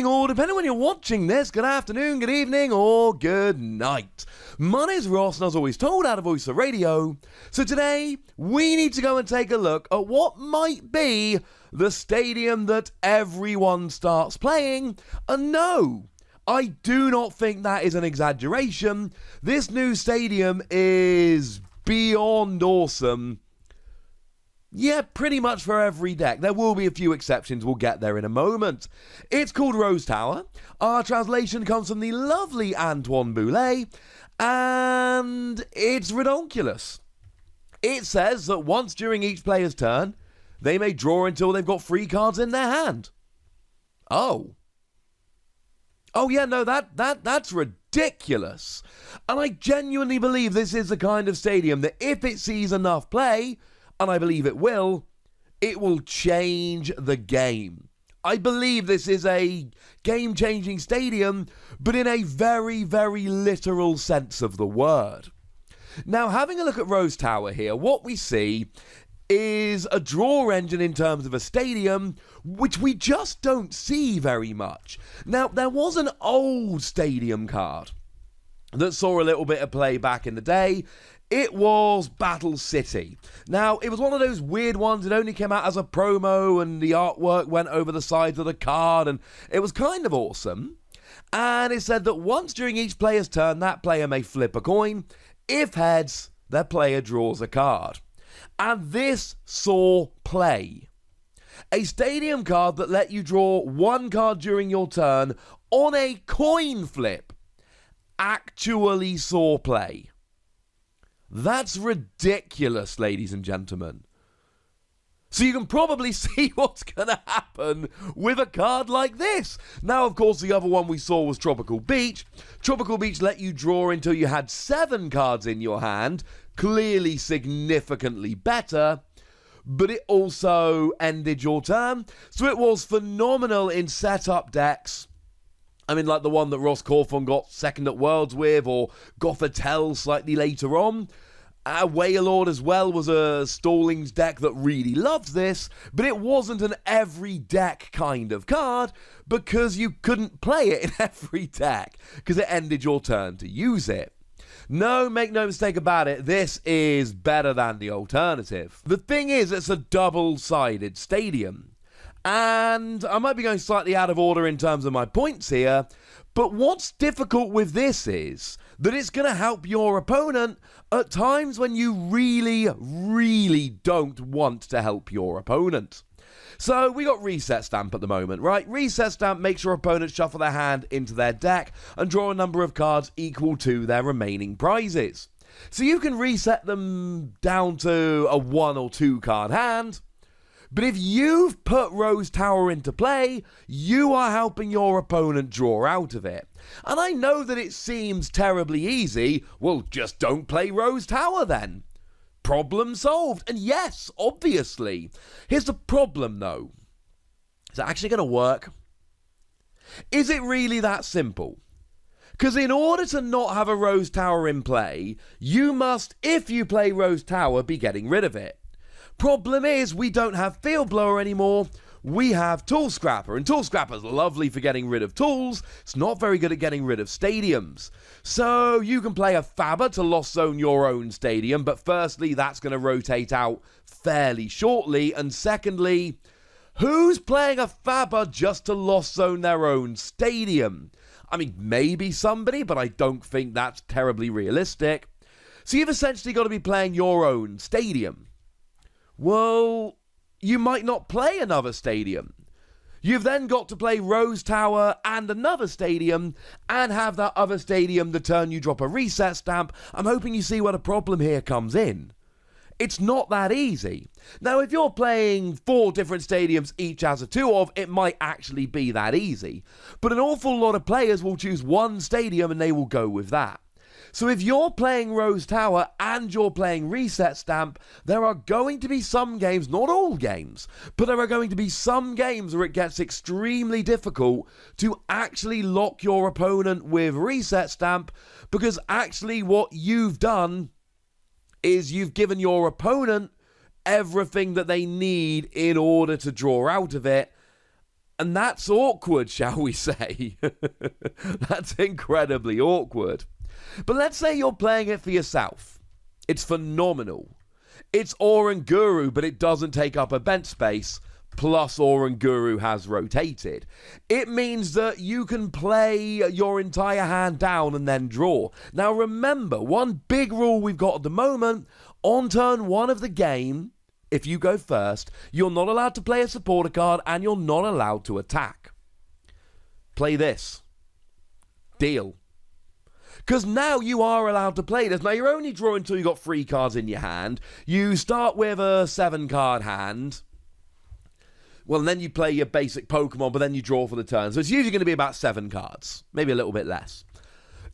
morning, or depending on when you're watching this, good afternoon, good evening, or good night. My name's Ross, and as always told, out of Voice of Radio. So today, we need to go and take a look at what might be the stadium that everyone starts playing. And no, I do not think that is an exaggeration. This new stadium is beyond awesome. Yeah, pretty much for every deck. There will be a few exceptions. We'll get there in a moment. It's called Rose Tower. Our translation comes from the lovely Antoine Boulet, and it's redonkulous. It says that once during each player's turn, they may draw until they've got 3 cards in their hand. Oh yeah, no, that's ridiculous. And I genuinely believe this is the kind of stadium that if it sees enough play, and I believe it will change the game. I believe this is a game-changing stadium, but in a very, very literal sense of the word. Now, having a look at Rose Tower here, what we see is a draw engine in terms of a stadium, which we just don't see very much. Now, there was an old stadium card that saw a little bit of play back in the day. It was Battle City. Now, it was one of those weird ones. It only came out as a promo, and the artwork went over the sides of the card, and it was kind of awesome. And it said that once during each player's turn, that player may flip a coin. If heads, their player draws a card. And this saw play. A stadium card that let you draw 1 card during your turn on a coin flip actually saw play. That's ridiculous, ladies and gentlemen. So you can probably see what's going to happen with a card like this. Now, of course, the other one we saw was Tropical Beach. Tropical Beach let you draw until you had 7 cards in your hand. Clearly significantly better. But it also ended your turn. So it was phenomenal in setup decks. I mean, like the one that Ross Corfon got second at Worlds with, or Gothitelle slightly later on. Wailord as well was a Stallings deck that really loved this, but it wasn't an every deck kind of card because you couldn't play it in every deck because it ended your turn to use it. No, make no mistake about it, this is better than the alternative. The thing is, it's a double-sided stadium. And I might be going slightly out of order in terms of my points here, but what's difficult with this is that it's going to help your opponent at times when you really, really don't want to help your opponent. So we got Reset Stamp at the moment, right? Reset Stamp makes your opponent shuffle their hand into their deck and draw a number of cards equal to their remaining prizes. So you can reset them down to a 1 or 2 card hand. But if you've put Rose Tower into play, you are helping your opponent draw out of it. And I know that it seems terribly easy. Well, just don't play Rose Tower then. Problem solved. And yes, obviously. Here's the problem though. Is it actually going to work? Is it really that simple? Because in order to not have a Rose Tower in play, you must, if you play Rose Tower, be getting rid of it. Problem is, we don't have Field Blower anymore, we have Tool Scrapper, and Tool Scrapper's lovely for getting rid of tools, it's not very good at getting rid of stadiums. So you can play a Fabber to Lost Zone your own stadium, but firstly, that's going to rotate out fairly shortly, and secondly, who's playing a Fabber just to Lost Zone their own stadium? I mean, maybe somebody, but I don't think that's terribly realistic. So you've essentially got to be playing your own stadium. Well, you might not play another stadium. You've then got to play Rose Tower and another stadium and have that other stadium the turn you drop a reset stamp. I'm hoping you see where the problem here comes in. It's not that easy. Now, if you're playing 4 different stadiums, each has a 2 of, it might actually be that easy. But an awful lot of players will choose one stadium and they will go with that. So if you're playing Rose Tower and you're playing Reset Stamp, there are going to be some games, not all games, but there are going to be some games where it gets extremely difficult to actually lock your opponent with Reset Stamp, because actually what you've done is you've given your opponent everything that they need in order to draw out of it. And that's awkward, shall we say? That's incredibly awkward. But let's say you're playing it for yourself. It's phenomenal. It's Oranguru, but it doesn't take up a bench space. Plus Oranguru has rotated. It means that you can play your entire hand down and then draw. Now remember, one big rule we've got at the moment, on turn 1 of the game, if you go first, you're not allowed to play a supporter card and you're not allowed to attack. Play this. Deal. Because now you are allowed to play this. Now you're only drawing until you've got 3 cards in your hand. You start with a 7-card hand. Well, and then you play your basic Pokemon, but then you draw for the turn. So it's usually going to be about 7 cards. Maybe a little bit less.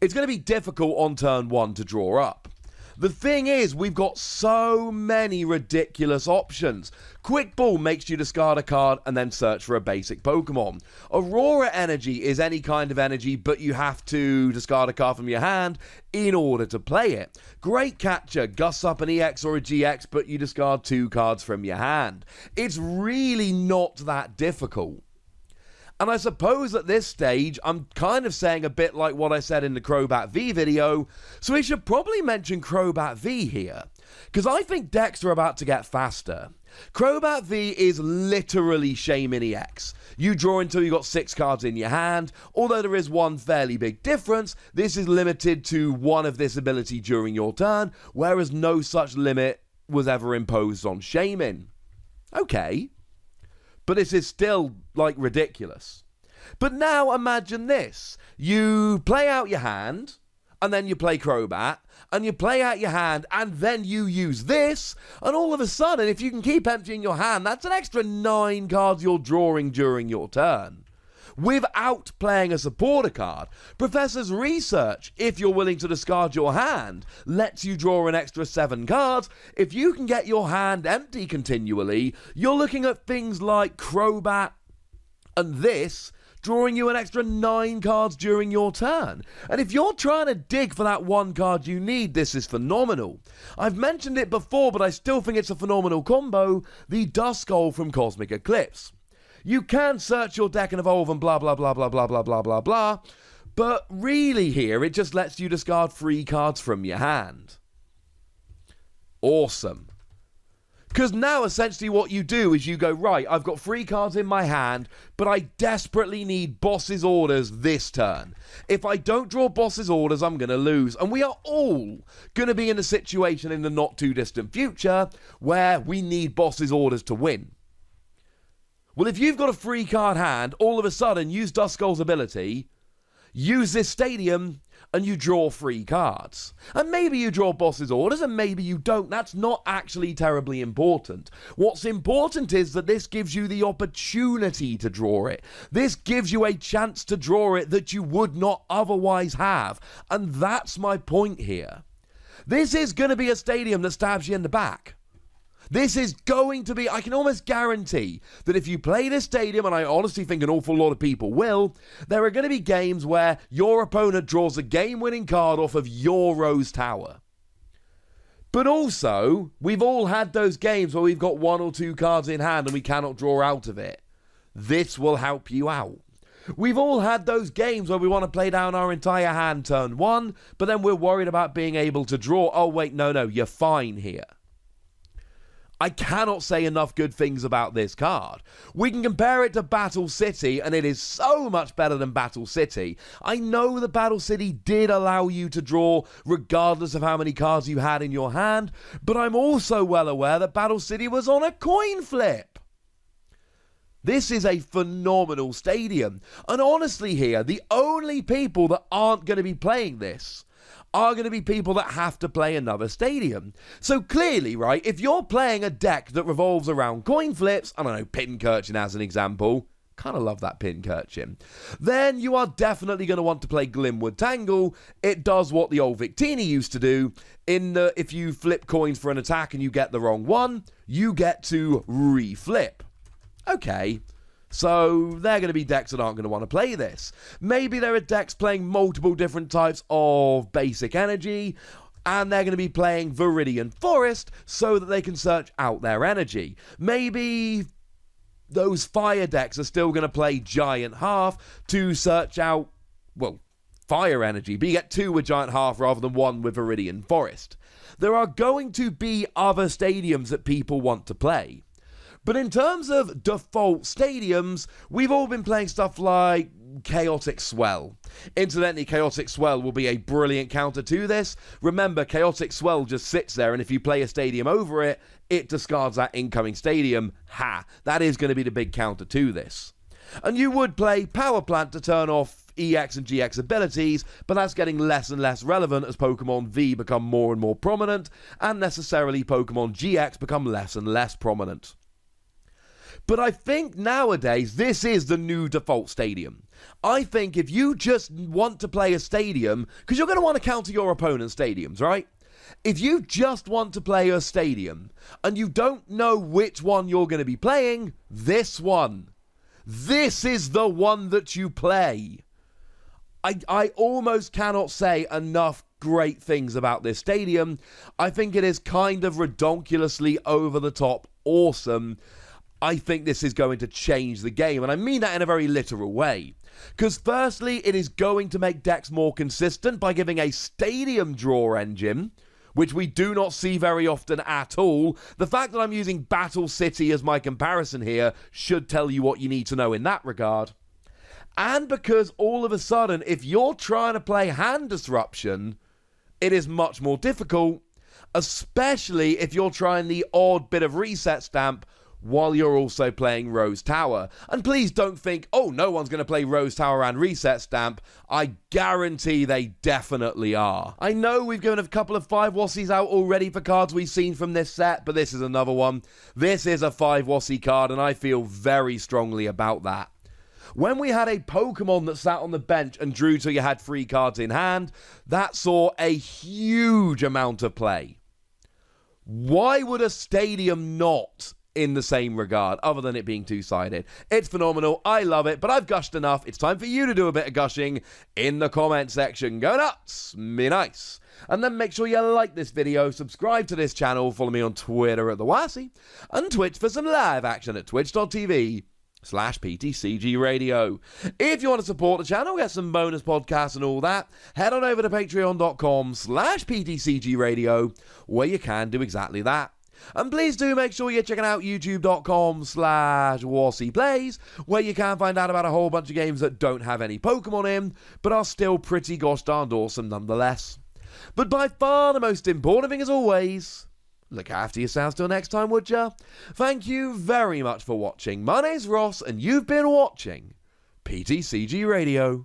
It's going to be difficult on turn 1 to draw up. The thing is, we've got so many ridiculous options. Quick Ball makes you discard a card and then search for a basic Pokemon. Aurora Energy is any kind of energy, but you have to discard a card from your hand in order to play it. Great Catcher gusts up an EX or a GX, but you discard 2 cards from your hand. It's really not that difficult. And I suppose at this stage, I'm kind of saying a bit like what I said in the Crobat V video, so we should probably mention Crobat V here, because I think decks are about to get faster. Crobat V is literally Shaymin EX. You draw until you've got 6 cards in your hand, although there is one fairly big difference. This is limited to 1 of this ability during your turn, whereas no such limit was ever imposed on Shaymin. Okay. But this is still, like, ridiculous. But now imagine this. You play out your hand, and then you play Crobat, and you play out your hand, and then you use this, and all of a sudden, if you can keep emptying your hand, that's an extra 9 cards you're drawing during your turn. Without playing a supporter card. Professor's research, if you're willing to discard your hand, lets you draw an extra 7 cards. If you can get your hand empty continually, you're looking at things like Crobat and this, drawing you an extra 9 cards during your turn. And if you're trying to dig for that 1 card you need, this is phenomenal. I've mentioned it before, but I still think it's a phenomenal combo, the Duskull from Cosmic Eclipse. You can search your deck and evolve and blah, blah, blah, blah, blah, blah, blah, blah, blah. But really here, it just lets you discard 3 cards from your hand. Awesome. Because now essentially what you do is you go, right, I've got 3 cards in my hand, but I desperately need Boss's Orders this turn. If I don't draw Boss's Orders, I'm going to lose. And we are all going to be in a situation in the not too distant future where we need Boss's Orders to win. Well, if you've got a 3-card hand, all of a sudden, use Duskull's ability, use this stadium, and you draw 3 cards. And maybe you draw Boss's Orders, and maybe you don't. That's not actually terribly important. What's important is that this gives you the opportunity to draw it. This gives you a chance to draw it that you would not otherwise have. And that's my point here. This is going to be a stadium that stabs you in the back. This is going to be, I can almost guarantee that if you play this stadium, and I honestly think an awful lot of people will, there are going to be games where your opponent draws a game-winning card off of your Rose Tower. But also, we've all had those games where we've got 1 or 2 cards in hand and we cannot draw out of it. This will help you out. We've all had those games where we want to play down our entire hand turn 1, but then we're worried about being able to draw. Oh, wait, no, you're fine here. I cannot say enough good things about this card. We can compare it to Battle City, and it is so much better than Battle City. I know that Battle City did allow you to draw regardless of how many cards you had in your hand, but I'm also well aware that Battle City was on a coin flip. This is a phenomenal stadium, and honestly here, the only people that aren't going to be playing this are going to be people that have to play another stadium. So clearly, right, if you're playing a deck that revolves around coin flips, I don't know, Pincurchin as an example, kind of love that Pincurchin, then you are definitely going to want to play Glimwood Tangle. It does what the old Victini used to do, in the if you flip coins for an attack and you get the wrong one, you get to re-flip. Okay. So they're going to be decks that aren't going to want to play this. Maybe there are decks playing multiple different types of basic energy, and they're going to be playing Viridian Forest so that they can search out their energy. Maybe those fire decks are still going to play Giant Hearth to search out, well, fire energy, but you get 2 with Giant Hearth rather than 1 with Viridian Forest. There are going to be other stadiums that people want to play. But in terms of default stadiums, we've all been playing stuff like Chaotic Swell. Incidentally, Chaotic Swell will be a brilliant counter to this. Remember, Chaotic Swell just sits there, and if you play a stadium over it, it discards that incoming stadium. Ha! That is going to be the big counter to this. And you would play Power Plant to turn off EX and GX abilities, but that's getting less and less relevant as Pokemon V become more and more prominent, and necessarily Pokemon GX become less and less prominent. But I think nowadays this is the new default stadium. I think if you just want to play a stadium, because you're going to want to counter your opponent's stadiums, right? If you just want to play a stadium and you don't know which one you're going to be playing, this one. This is the one that you play. I almost cannot say enough great things about this stadium. I think it is kind of redonkulously over the top awesome. I think this is going to change the game, and I mean that in a very literal way. Because firstly, it is going to make decks more consistent by giving a stadium draw engine, which we do not see very often at all. The fact that I'm using Battle City as my comparison here should tell you what you need to know in that regard. And because all of a sudden, if you're trying to play Hand Disruption, it is much more difficult, especially if you're trying the odd bit of reset stamp while you're also playing Rose Tower. And please don't think, oh, no one's going to play Rose Tower and Reset Stamp. I guarantee they definitely are. I know we've given a couple of 5 Wassies out already for cards we've seen from this set, but this is another one. This is a 5 Wassie card, and I feel very strongly about that. When we had a Pokemon that sat on the bench and drew till you had 3 cards in hand, that saw a huge amount of play. Why would a stadium not in the same regard, other than it being two-sided? It's phenomenal. I love it, but I've gushed enough. It's time for you to do a bit of gushing in the comment section. Go nuts. Be nice. And then make sure you like this video, subscribe to this channel, follow me on Twitter at The Wassie, and Twitch for some live action at twitch.tv/PTCGRadio. If you want to support the channel, get some bonus podcasts and all that, head on over to patreon.com/PTCGRadio, where you can do exactly that. And please do make sure you're checking out youtube.com/WassiePlays, where you can find out about a whole bunch of games that don't have any Pokemon in, but are still pretty gosh darned awesome nonetheless. But by far the most important thing, as always, look after yourselves till next time, would ya? Thank you very much for watching. My name's Ross, and you've been watching PTCG Radio.